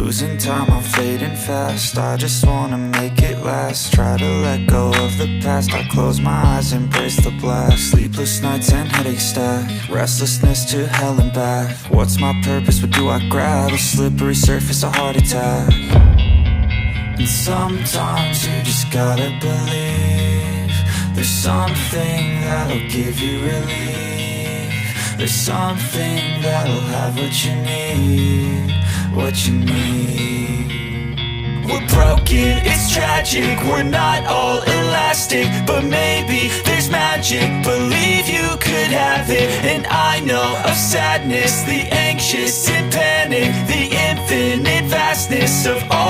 Losing time, I'm fading fast. I just wanna make it last. Try to let go of the past. I close my eyes, embrace the blast. Sleepless nights and headache stack. Restlessness to hell and back. What's my purpose, what do I grab? A slippery surface, a heart attack. And sometimes you just gotta believe there's something that'll give you relief. There's something that'll have what you need, what you need. We're broken, it's tragic, we're not all elastic, but maybe there's magic, believe you could have it. And I know of sadness, the anxious and panic, the infinite vastness of all